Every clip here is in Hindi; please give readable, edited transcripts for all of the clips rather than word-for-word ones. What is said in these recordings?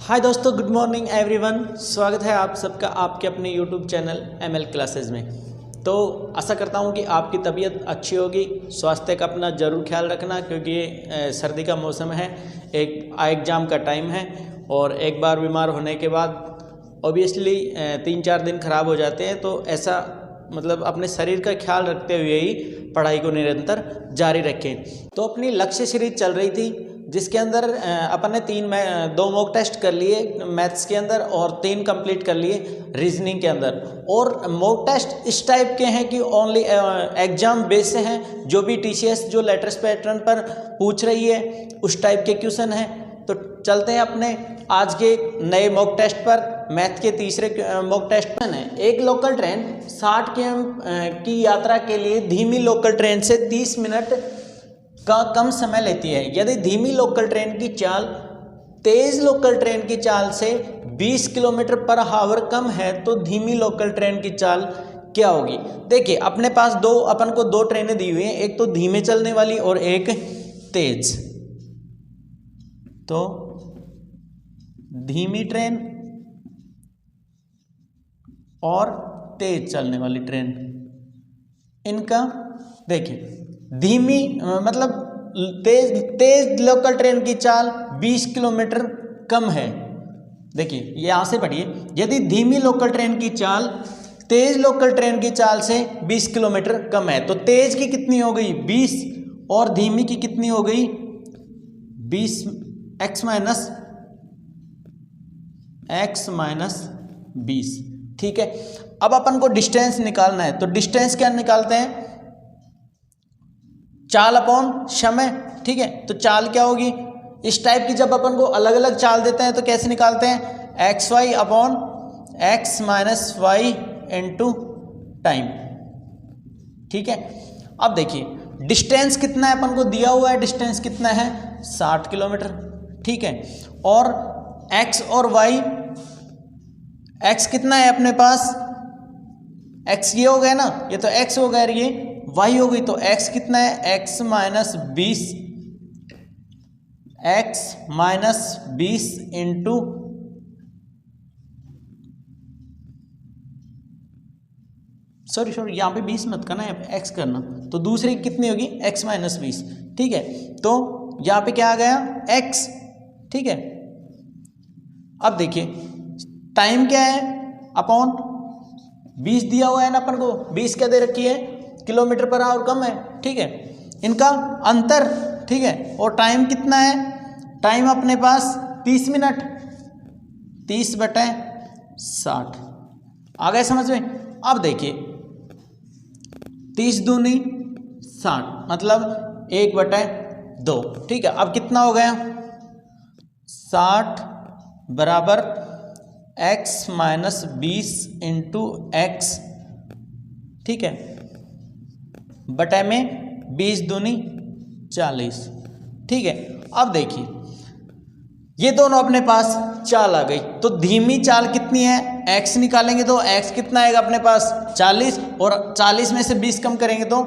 हाय दोस्तों, गुड मॉर्निंग एवरीवन। स्वागत है आप सबका आपके अपने यूट्यूब चैनल ML क्लासेस में। तो आशा करता हूँ कि आपकी तबीयत अच्छी होगी। स्वास्थ्य का अपना ज़रूर ख्याल रखना, क्योंकि ये सर्दी का मौसम है, एक एग्ज़ाम का टाइम है और एक बार बीमार होने के बाद ऑब्वियसली 3-4 दिन ख़राब हो जाते हैं। तो ऐसा मतलब अपने शरीर का ख्याल रखते हुए ही पढ़ाई को निरंतर जारी रखें। तो अपनी लक्ष्य सीरीज चल रही थी, जिसके अंदर अपन ने 2 मॉक टेस्ट कर लिए मैथ्स के अंदर और 3 कंप्लीट कर लिए रीजनिंग के अंदर। और मॉक टेस्ट इस टाइप के हैं कि ओनली एग्जाम बेस से हैं, जो भी TCS जो लेटर्स पैटर्न पर पूछ रही है उस टाइप के क्वेश्चन हैं। तो चलते हैं अपने आज के नए मॉक टेस्ट पर। मैथ के तीसरे मॉक टेस्ट में है एक लोकल ट्रेन 60 km की यात्रा के लिए धीमी लोकल ट्रेन से 30 मिनट का कम समय लेती है। यदि धीमी लोकल ट्रेन की चाल तेज लोकल ट्रेन की चाल से 20 km/h कम है तो धीमी लोकल ट्रेन की चाल क्या होगी। देखिए, अपने पास अपन को दो ट्रेनें दी हुई हैं, एक तो धीमे चलने वाली और एक तेज। तो धीमी ट्रेन और तेज चलने वाली ट्रेन, इनका देखिए, धीमी मतलब तेज लोकल ट्रेन की चाल 20 किलोमीटर कम है। देखिए यहां से पढ़िए, यदि धीमी लोकल ट्रेन की चाल तेज लोकल ट्रेन की चाल से 20 किलोमीटर कम है तो तेज की कितनी हो गई 20 और धीमी की कितनी हो गई 20 x माइनस 20। ठीक है, अब अपन को डिस्टेंस निकालना है। तो डिस्टेंस क्या निकालते हैं, चाल अपॉन समय। ठीक है, तो चाल क्या होगी इस टाइप की, जब अपन को अलग अलग चाल देते हैं तो कैसे निकालते हैं, xy upon x minus Y into time. ठीक है, अब देखिए डिस्टेंस कितना है, अपन को दिया हुआ है डिस्टेंस कितना है 60 किलोमीटर। ठीक है, और x और y, x कितना है अपने पास, x ये हो गया ना, ये तो x हो गया, ये y हो गई, तो x कितना है x माइनस 20 इंटू सॉरी यहाँ पे 20 मत करना, यहाँ पे x करना, तो दूसरी कितनी होगी x माइनस 20। ठीक है, तो यहाँ पे क्या आ गया x। ठीक है, अब देखिए टाइम क्या है अपॉन 20 दिया हुआ है ना अपन को, 20 क्या दे रखी है km/h कम है। ठीक है, इनका अंतर। ठीक है, और टाइम कितना है, टाइम अपने पास 30 मिनट, 30/60 आ गए समझ में। अब देखिए 30 दूनी 60 मतलब 1/2। ठीक है, अब कितना हो गया 60 बराबर x माइनस 20 इंटू x। ठीक है, बटे में 20 दूनी 40। ठीक है, अब देखिए ये दोनों अपने पास चाल आ गई, तो धीमी चाल कितनी है x निकालेंगे तो x कितना आएगा अपने पास 40, और 40 में से 20 कम करेंगे तो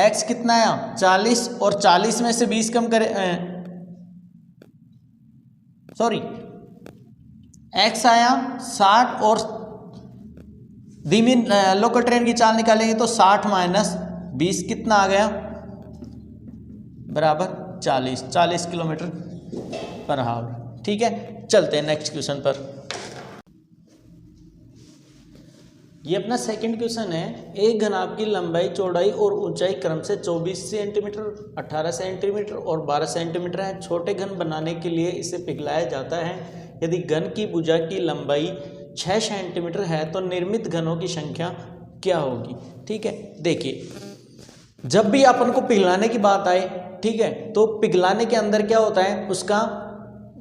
x कितना आया 40, और 40 में से 20 कम करें सॉरी x आया 60, और धीमी लोकल ट्रेन की चाल निकालेंगे तो 60 माइनस 20 कितना आ गया बराबर 40 km/h। ठीक है, चलते हैं नेक्स्ट क्वेश्चन पर। ये अपना सेकंड क्वेश्चन है, एक घनाभ की लंबाई चौड़ाई और ऊंचाई क्रम से 24 सेंटीमीटर 18 सेंटीमीटर और 12 सेंटीमीटर है। छोटे घन बनाने के लिए इसे पिघलाया जाता है। यदि घन की भुजा की लंबाई 6 सेंटीमीटर है तो निर्मित घनों की संख्या क्या होगी। ठीक है, देखिए जब भी अपन को पिघलाने की बात आए, ठीक है, तो पिघलाने के अंदर क्या होता है, उसका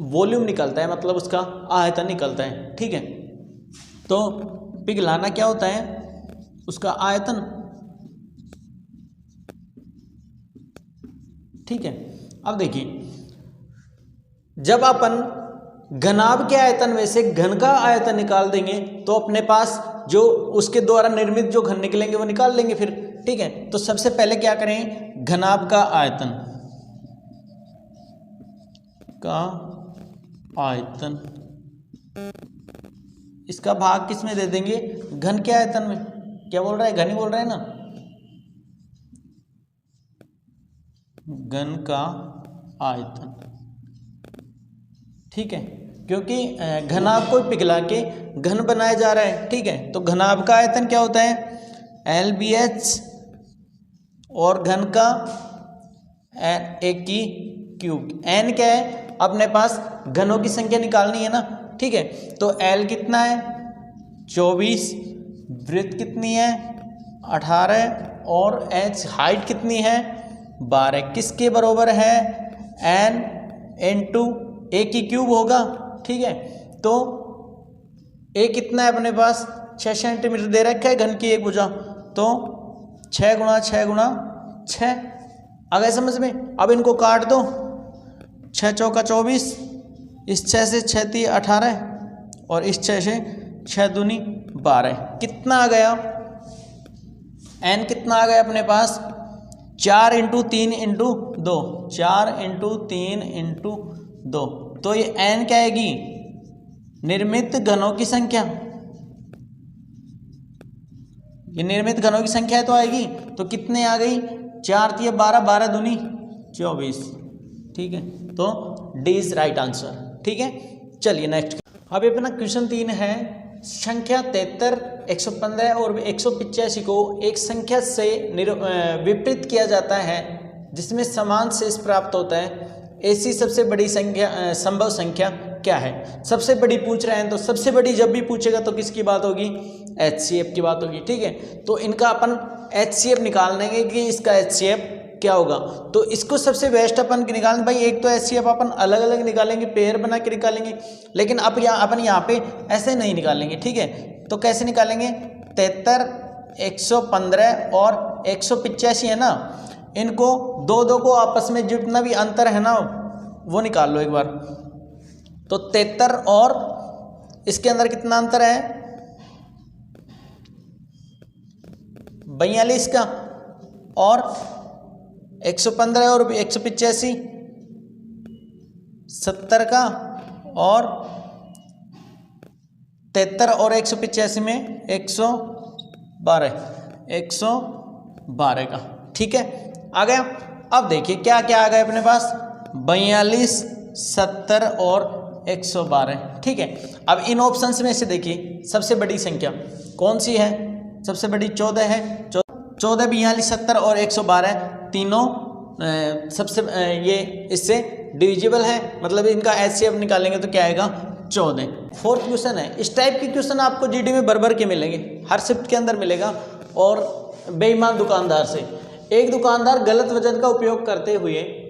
वॉल्यूम निकलता है, मतलब उसका आयतन निकलता है। ठीक है, तो पिघलाना क्या होता है, उसका आयतन। ठीक है, अब देखिए जब अपन घनाभ के आयतन में से घन का आयतन निकाल देंगे तो अपने पास जो उसके द्वारा निर्मित जो घन निकलेंगे वो निकाल लेंगे फिर। ठीक है, तो सबसे पहले क्या करें, घनाभ का आयतन इसका भाग किस में दे देंगे, घन के आयतन में। क्या बोल रहा है, घन ही बोल रहा है ना, घन का आयतन। ठीक है, क्योंकि घनाभ को पिघला के घन बनाया जा रहा है। ठीक है, तो घनाभ का आयतन क्या होता है, LBH, और घन का A की क्यूब। n क्या है, अपने पास घनों की संख्या निकालनी है ना। ठीक है, तो L कितना है 24, वृत्त कितनी है 18, और H हाइट कितनी है 12, किसके बराबर है, n इंटू A की क्यूब होगा। ठीक है, तो A कितना है अपने पास 6 सेंटीमीटर दे रखा है, घन की एक भुजा, तो 6 गुणा 6 गुणा 6 आ गए समझ में। अब इनको काट दो, 6 चौका 24, इस 6 से 6 3 18, और इस 6 से 6 दूनी 12, कितना आ गया, n कितना आ गया अपने पास 4 इंटू 3 इंटू 2, 4 इंटू 3 इंटू 2, तो ये n क्या आएगी, निर्मित घनों की संख्या। ये निर्मित घनों की संख्या है तो आएगी, तो कितने आ गई, 4 3 12, 12 दूनी 24। ठीक है, तो डी इज राइट आंसर। ठीक है, चलिए नेक्स्ट। अब अपना क्वेश्चन 3 है, संख्या 73, 115 और 185 को एक संख्या से विपरीत किया जाता है जिसमें समान शेष प्राप्त होता है, ऐसी सबसे बड़ी संख्या संभव संख्या क्या है। सबसे बड़ी पूछ रहे हैं, तो सबसे बड़ी जब भी पूछेगा तो किसकी बात होगी, HCF की बात होगी। ठीक है, तो इनका अपन HCF निकाल देंगे कि इसका HCF क्या होगा। तो इसको सबसे बेस्ट अपन निकालने, भाई एक तो HCF अपन अलग अलग निकालेंगे, पेयर बना के निकालेंगे, लेकिन अब अपन यहाँ पे ऐसे नहीं निकालेंगे। ठीक है, तो कैसे निकालेंगे, 73, 115 और 185 है ना, इनको दो दो को आपस में जितना भी अंतर है ना वो निकाल लो एक बार। तो 73 और इसके अंदर कितना अंतर है 42 का, और 115 और 185 70 का, और 73 और 185 में 112 का। ठीक है, आ गया। अब देखिए क्या क्या आ गया अपने पास, 42, 70 और 112। ठीक है, अब इन ऑप्शंस में से देखिए सबसे बड़ी संख्या कौन सी है, सबसे बड़ी 14 है। 14, 42, 70 और 112 तीनों सबसे ये इससे डिविजिबल है, मतलब इनका HCF निकालेंगे तो क्या आएगा 14। फोर्थ क्वेश्चन है, इस टाइप के क्वेश्चन आपको GD में भर के मिलेंगे, हर शिफ्ट के अंदर मिलेगा। और बेईमान दुकानदार से, एक दुकानदार गलत वजन का उपयोग करते हुए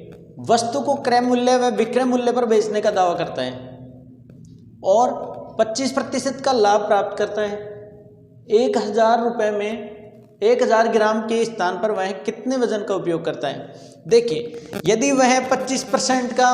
वस्तु को क्रय मूल्य व विक्रय मूल्य पर बेचने का दावा करता है और 25% का लाभ प्राप्त करता है। 1000 रुपये में 1000 ग्राम के स्थान पर वह कितने वजन का उपयोग करता है। देखिए, यदि वह 25% का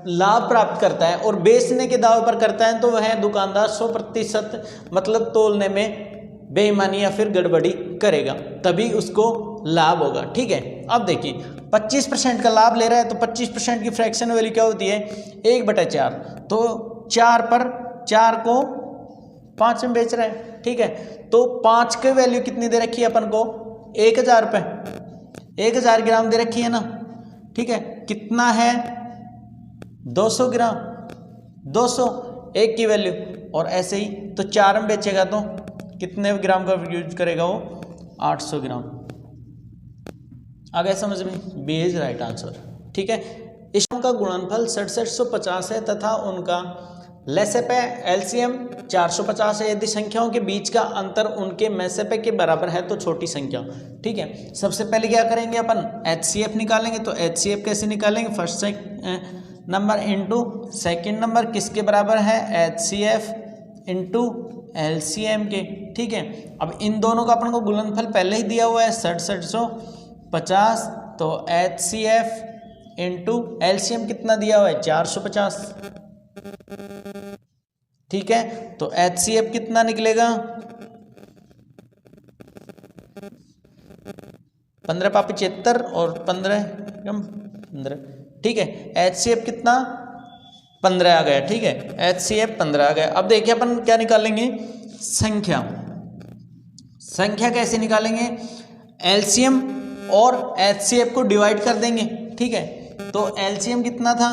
लाभ प्राप्त करता है और बेचने के दावे पर करता है, तो वह दुकानदार 100% मतलब तोलने में बेईमानी या फिर गड़बड़ी करेगा, तभी उसको लाभ होगा। ठीक है, अब देखिए 25% का लाभ ले रहा है, तो 25% की फ्रैक्शन वैल्यू क्या होती है 1/4, तो 4 पर 4 को 5 में बेच रहा है। ठीक है, तो 5 की वैल्यू कितनी दे रखी है अपन को 1000 रुपये, 1000 ग्राम दे रखी है ना। ठीक है, कितना है 200 ग्राम, 200 एक की वैल्यू, और ऐसे ही तो 4 में बेचेगा तो कितने ग्राम का यूज करेगा वो 800 ग्राम। आ गया समझ में, बी इज राइट आंसर। ठीक है, इस का गुणनफल 6750 है तथा उनका लेसेपे LCM 450 है। यदि संख्याओं के बीच का अंतर उनके मैसेपे के बराबर है तो छोटी संख्या। ठीक है, सबसे पहले क्या करेंगे अपन HCF निकालेंगे। तो HCF कैसे निकालेंगे, first number into second number किसके बराबर है HCF इंटू LCM के। ठीक है, अब इन दोनों का अपन को गुणनफल पहले ही दिया हुआ है 6750, तो HCF इंटू LCM कितना दिया हुआ है 450। ठीक है, तो HCF कितना निकलेगा 15 पापी 76 और 15 15। ठीक है, HCF कितना 15 आ गया, ठीक है, HCF 15 आ गया। अब देखिए अपन क्या निकालेंगे, संख्या। संख्या कैसे निकालेंगे, LCM और HCF को डिवाइड कर देंगे, ठीक है। तो LCM कितना था,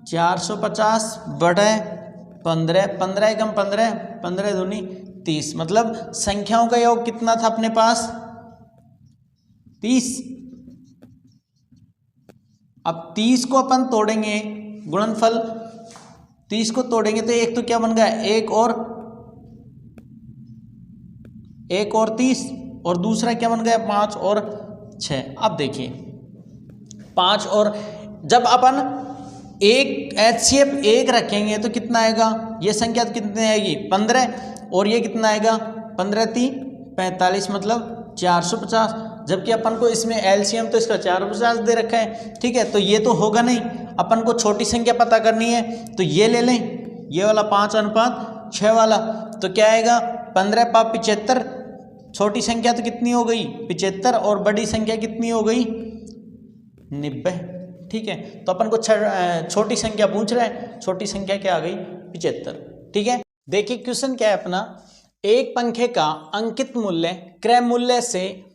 450 बटे 15, 15 एकम 15, 15 दूनी 30, मतलब संख्याओं का योग कितना था अपने पास, 30। अब 30 को अपन तोड़ेंगे, गुणनफल 30 को तोड़ेंगे तो एक तो क्या बन गया, एक और 30, और दूसरा क्या बन गया, 5 और 6। अब देखिए 5 और, जब अपन एक HCF 1 रखेंगे तो कितना आएगा, ये संख्या कितनी आएगी, 15, और ये कितना आएगा, 15 3 45, मतलब 450। जबकि अपन को इसमें LCM तो इसका 450 दे रखा है, ठीक है। तो ये तो होगा नहीं, अपन को छोटी संख्या पता करनी है, तो ये ले लें, ये वाला 5:6 वाला। तो क्या आएगा, 15 × 75, छोटी संख्या तो कितनी हो गई, 75, और बड़ी संख्या कितनी हो गई, 90, ठीक है। तो अपन को छोटी संख्या पूछ रहा है, छोटी संख्या क्या आ गई, 75, ठीक है। देखिए क्वेश्चन क्या है अपना, एक पंखे का अंकित मूल्य क्रय मूल्य से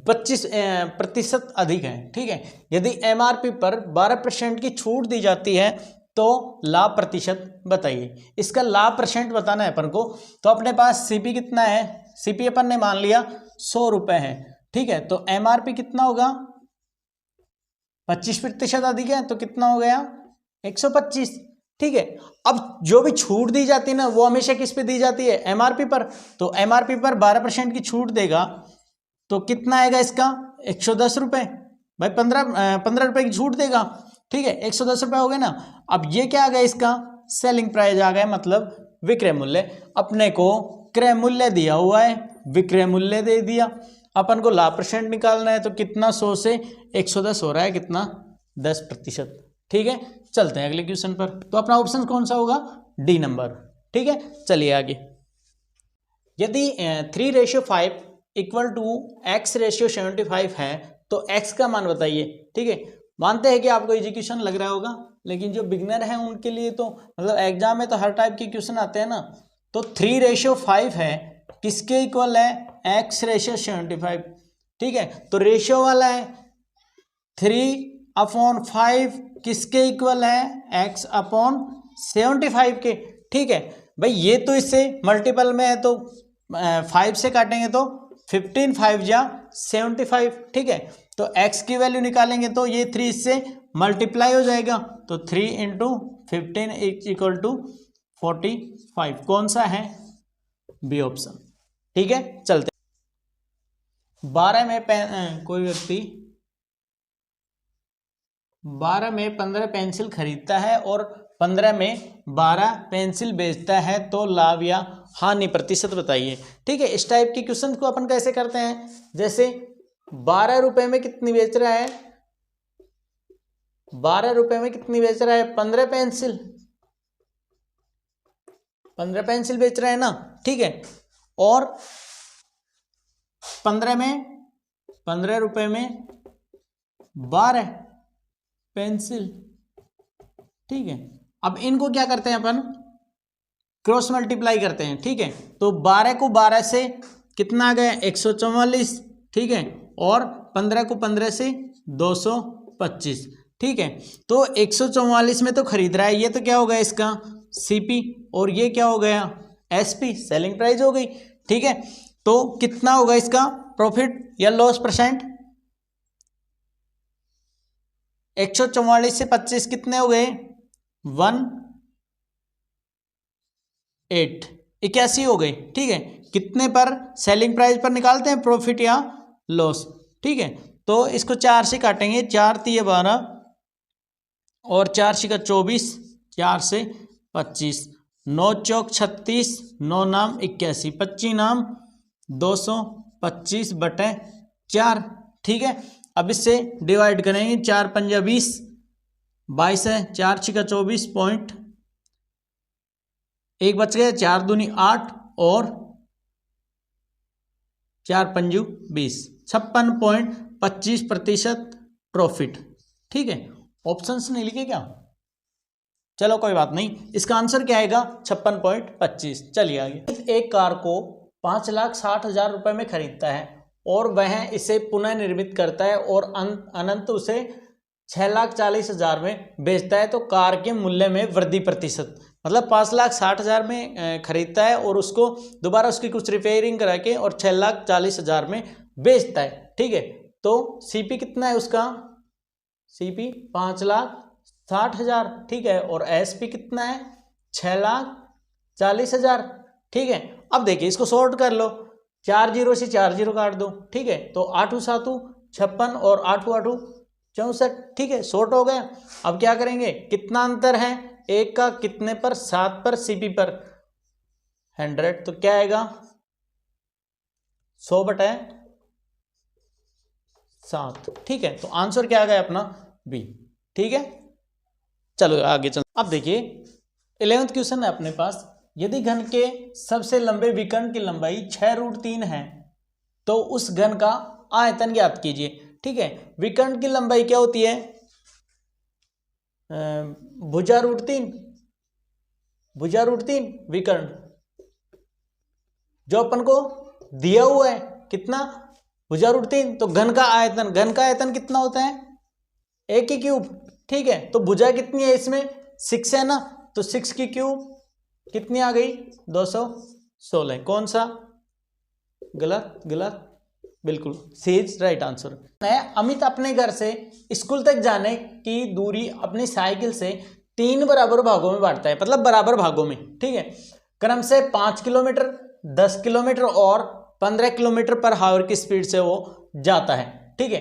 25% अधिक है, ठीक है। यदि MRP पर 12% की छूट दी जाती है तो लाभ प्रतिशत बताइए। इसका लाभ परसेंट बताना है अपन को। तो अपने पास CP कितना है, CP अपन ने मान लिया 100 रुपये है, ठीक है। तो MRP कितना होगा, 25% अधिक है, तो कितना हो गया, 125, ठीक है। अब जो भी छूट दी जाती है ना, वो हमेशा किस पे दी जाती है, MRP पर। तो MRP पर 12% की छूट देगा तो कितना आएगा इसका, 110 रुपये। भाई 15 रुपये की छूट देगा, ठीक है, 110 रुपये हो गए ना। अब ये क्या आ गया, इसका सेलिंग प्राइस आ गया, मतलब विक्रय मूल्य। अपने को क्रय मूल्य दिया हुआ है, विक्रय मूल्य दे दिया, अपन को लाभ परसेंट निकालना है, तो कितना 100 से 110 हो रहा है, कितना 10%, ठीक है। चलते हैं अगले क्वेश्चन पर। तो अपना ऑप्शन कौन सा होगा, D नंबर, ठीक है। चलिए आगे, यदि 3:5 = X:75 है तो X का मान बताइए, ठीक है। मानते हैं कि आपको इजी क्वेश्चन लग रहा होगा, लेकिन जो बिगनर हैं उनके लिए तो, मतलब एग्जाम में तो हर टाइप के क्वेश्चन आते हैं ना। तो 3:5 है, किसके इक्वल है, X:75, ठीक है। तो रेशियो वाला है, 3/5 किसके इक्वल है, X/75 के, ठीक है। भाई ये तो इससे मल्टीपल में है, तो 5 से काटेंगे तो 15 5 जा 75, ठीक है। तो x की वैल्यू निकालेंगे तो ये 3 इससे मल्टीप्लाई हो जाएगा, तो 3 × 15 = 45। कौन सा है, B ऑप्शन, ठीक है। चलते 12 में कोई व्यक्ति 12 में 15 पेंसिल खरीदता है और 15 में 12 पेंसिल बेचता है, तो लाभ या हानि प्रतिशत बताइए, ठीक है। इस टाइप के क्वेश्चन को अपन कैसे करते हैं, जैसे 12 रुपए में कितनी बेच रहा है, 12 रुपए में कितनी बेच रहा है, 15 पेंसिल, 15 पेंसिल बेच रहा है ना, ठीक है। और 15 रुपए में 12 पेंसिल, ठीक है। अब इनको क्या करते हैं अपन, क्रॉस मल्टीप्लाई करते हैं, ठीक है। तो 12 को 12 से कितना आ गया, 144, ठीक है। और 15 को 15 से 225, ठीक है। तो 144 में तो खरीद रहा है, ये तो क्या हो गया इसका CP, और ये क्या हो गया SP, सेलिंग प्राइस हो गई, ठीक है। तो कितना होगा इसका प्रॉफिट या लॉस परसेंट, 144 से 25 कितने हो गए, 81 हो गए, ठीक है। कितने पर, सेलिंग प्राइस पर निकालते हैं प्रॉफिट या लॉस, ठीक है। तो इसको 4 से काटेंगे, 4 × 12 और 4 × 24, 4 से 25, 9 × 36, 9 नाम 81, 25 नाम 225/4, ठीक है। अब इससे डिवाइड करेंगे, 4 × 5 = 20, 22 है, 4 × 6 = 24 पॉइंट, एक बच गया, 4 दूनी 8 और 4 × 5 = 20, 56.25% प्रॉफिट, ठीक है। ऑप्शंस नहीं लिखे क्या। चलो कोई बात नहीं, इसका आंसर क्या आएगा 56.25। चलिए आगे। एक कार को 5,60,000 रुपये में खरीदता है और वह इसे पुनः निर्मित करता है और अनंत उसे 6,40,000 में बेचता है, तो कार के मूल्य में वृद्धि प्रतिशत। मतलब 5,60,000 में खरीदता है और उसको दोबारा उसकी कुछ रिपेयरिंग करा के और 6,40,000 में बेचता है, ठीक है। तो सीपी कितना है उसका, सीपी 5,60,000, ठीक है। और एसपी कितना है 6,40,000, ठीक है। अब देखिए इसको शॉर्ट कर लो, 4 जीरो से 4 जीरो काट दो, ठीक है। तो 8 7 56 और 8 8 64, ठीक है, शॉर्ट हो गया। अब क्या करेंगे, कितना अंतर है एक का कितने पर, 7 पर, सीपी पर 100, तो क्या आएगा 100/7, ठीक है। तो आंसर क्या आ गया अपना बी, ठीक है। चलो आगे चल। अब देखिए 11th क्वेश्चन है अपने पास, यदि घन के सबसे लंबे विकर्ण की लंबाई 6√3 है तो उस घन का आयतन ज्ञात कीजिए, ठीक है। विकर्ण की लंबाई क्या होती है, भुजा √3, भुजा √3 विकर्ण जो अपन को दिया हुआ है, कितना भुजा √3। तो घन का आयतन, घन का आयतन कितना होता है 1 की क्यूब, ठीक है। तो भुजा कितनी है इसमें 6 है ना, तो 6 की क्यूब कितनी आ गई 216। कौन सा, गलत, गलत, बिल्कुल सी इज राइट आंसर। अमित अपने घर से स्कूल तक जाने की दूरी अपनी साइकिल से 3 बराबर भागों में बांटता है, मतलब बराबर भागों में, ठीक है। क्रम से 5 किलोमीटर, 10 किलोमीटर और 15 किलोमीटर पर आवर की स्पीड से वो जाता है, ठीक है,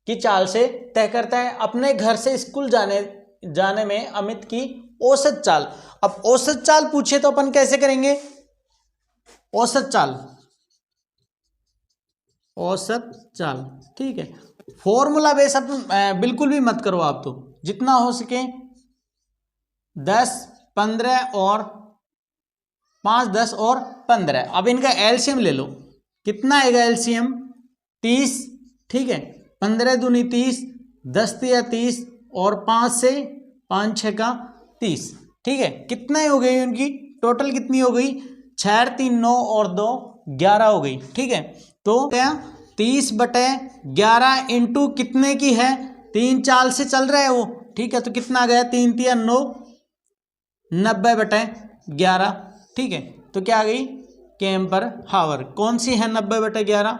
की चाल से तय करता है। अपने घर से स्कूल जाने में अमित की औसत चाल। अब औसत चाल पूछे तो अपन कैसे करेंगे, औसत चाल, औसत चाल, ठीक है। फॉर्मूला बेस अपन बिल्कुल भी मत करो आप, तो जितना हो सके 10 15 और 5 10 और 15। अब इनका एलसीएम ले लो, कितना आएगा एलसीएम 30, ठीक है। 15 दूनी 30, 10 तिया 30 और 5 से 5 6 का 30, ठीक है। कितना हो गई उनकी टोटल, कितनी हो गई 6 3 9 और 2 11 हो गई, ठीक है। तो 30/11 इंटू कितने की है, 3 चाल से चल रहा है वो, ठीक है। तो कितना आ गया 3 तिया 9, 90/11, ठीक है। तो क्या आ गई km पर हावर। कौन सी है 90/11,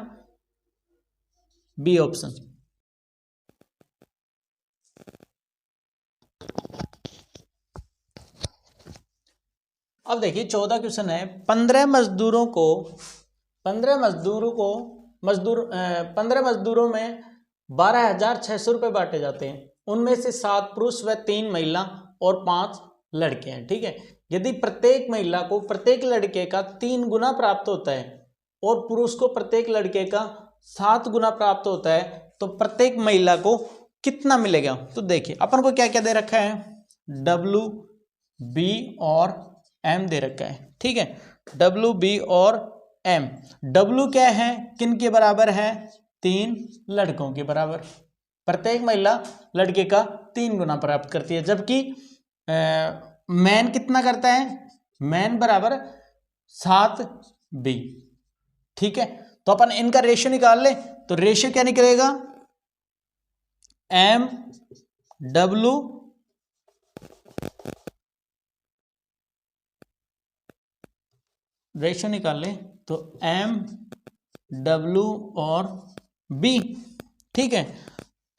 बी ऑप्शन। अब देखिए 14 क्वेश्चन है, 15 मजदूरों में 12,600 रुपये बांटे जाते हैं। उनमें से 7 पुरुष व 3 महिला और 5 लड़के हैं, ठीक है। यदि प्रत्येक महिला को प्रत्येक लड़के का 3 गुना प्राप्त होता है और पुरुष को प्रत्येक लड़के का 7 गुना प्राप्त होता है, तो प्रत्येक महिला को कितना मिलेगा। तो देखिए अपन को क्या क्या दे रखा है, W, B और M दे रखा है, ठीक है। W, B और M। W क्या है, किन के बराबर है, 3 लड़कों के बराबर। प्रत्येक महिला लड़के का 3 गुना प्राप्त करती है, जबकि मैन कितना करता है, मैन बराबर 7B, ठीक है। तो अपन इनका रेशियो निकाल ले, तो रेशियो क्या निकलेगा, MW रेशियो निकाल ले तो MW और B, ठीक है।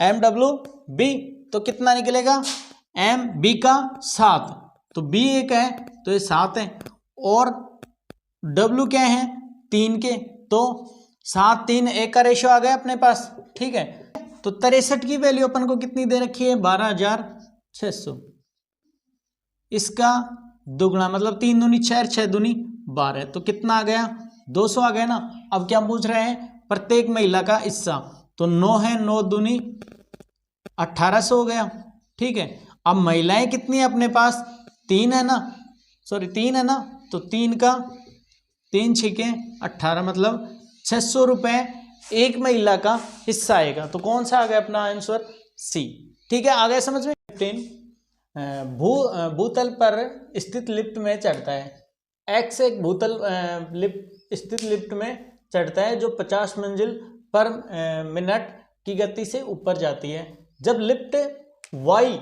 MW/B तो कितना निकलेगा, MB का 7, तो B 1 है तो ये 7 है, और W क्या है 3 के, तो 7 3 1 का रेशियो आ गया अपने पास, ठीक है। तो 63 की वैल्यू अपन को कितनी दे रखी है, 12,600। इसका दुगना मतलब 3 दूनी 6, 6 दूनी 12, तो कितना आ गया 200 आ गया ना। अब क्या पूछ रहे हैं, प्रत्येक महिला का हिस्सा, तो 9 है, 9 दूनी 1800 हो गया, ठीक है। अब महिलाएं कितनी है अपने पास, 3 है ना, सॉरी 3 है ना, तो 3 का 3 छिके 18, मतलब 600 रुपये एक महिला का हिस्सा आएगा। तो कौन सा आ गया अपना आंसर, सी, ठीक है। आ गया समझ में। 15 भूतल पर स्थित लिफ्ट में चढ़ता है। एक्स एक भूतल स्थित लिफ्ट में चढ़ता है जो 50 मंजिल पर मिनट की गति से ऊपर जाती है। जब लिफ्ट वाई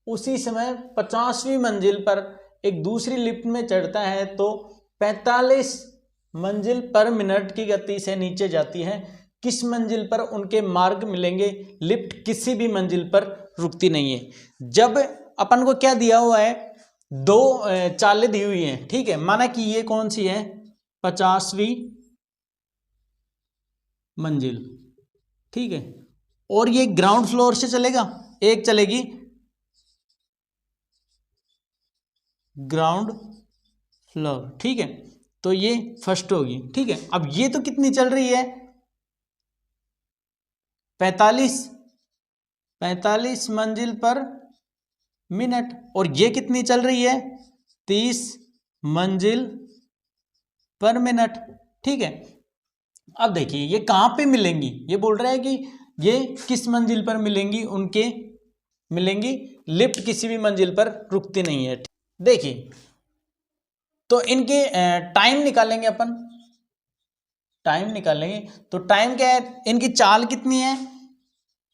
उसी समय 50वीं मंजिल पर एक दूसरी लिफ्ट में चढ़ता है तो 45 मंजिल पर मिनट की गति से नीचे जाती है। किस मंजिल पर उनके मार्ग मिलेंगे? लिफ्ट किसी भी मंजिल पर रुकती नहीं है। जब अपन को क्या दिया हुआ है, दो चालें दी हुई हैं, ठीक है, माना कि ये कौन सी है, 50वीं मंजिल, ठीक है, और ये ग्राउंड फ्लोर से चलेगा, एक चलेगी ग्राउंड फ्लोर, ठीक है, तो ये फर्स्ट होगी, ठीक है। अब ये तो कितनी चल रही है, 45 मंजिल पर मिनट, और ये कितनी चल रही है, 30 मंजिल पर मिनट, ठीक है। अब देखिए ये कहाँ पे मिलेंगी, ये बोल रहा है कि ये किस मंजिल पर मिलेंगी, उनके मिलेंगी, लिफ्ट किसी भी मंजिल पर रुकती नहीं है। देखिए तो इनके टाइम निकालेंगे अपन, टाइम निकालेंगे तो टाइम क्या है, इनकी चाल कितनी है,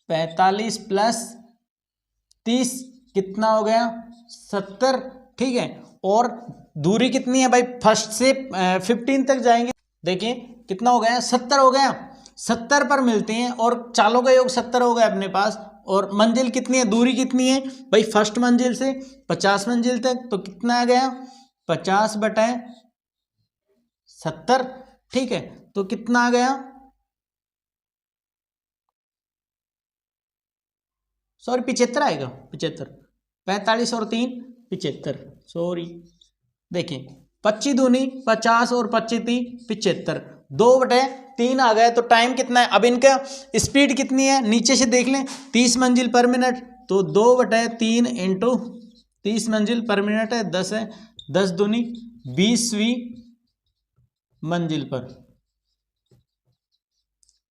45 प्लस 30 कितना हो गया, 70, ठीक है, और दूरी कितनी है भाई, फर्स्ट से 15 तक जाएंगे, देखिए कितना हो गया, 70 हो गया, 70 पर मिलते हैं और चालों का योग 70 हो गया अपने पास। और मंजिल कितनी है, दूरी कितनी है भाई, फर्स्ट मंजिल से 50 मंजिल तक, तो कितना आ गया, 50/70, ठीक है, तो कितना आ गया, सॉरी 75 आएगा, 75, 45 और 3 75, सॉरी, देखिए 25 दूनी 50 और 25 3 75, 2/3 आ गया। तो टाइम कितना है, अब इनका स्पीड कितनी है, नीचे से देख लें, 30 मंजिल पर मिनट, तो 2/3 इंटू 30 मंजिल पर मिनट है, 10 है, 10 दूनी 20वीं मंजिल पर,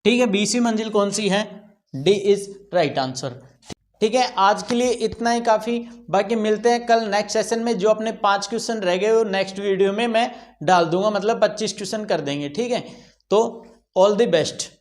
ठीक है, 20वीं मंजिल कौन सी है, डी इज राइट आंसर। ठीक है, आज के लिए इतना ही काफ़ी, बाकी मिलते हैं कल नेक्स्ट सेशन में। जो अपने 5 क्वेश्चन रह गए वो नेक्स्ट वीडियो में मैं डाल दूंगा, मतलब 25 क्वेश्चन कर देंगे, ठीक है। तो ऑल द बेस्ट।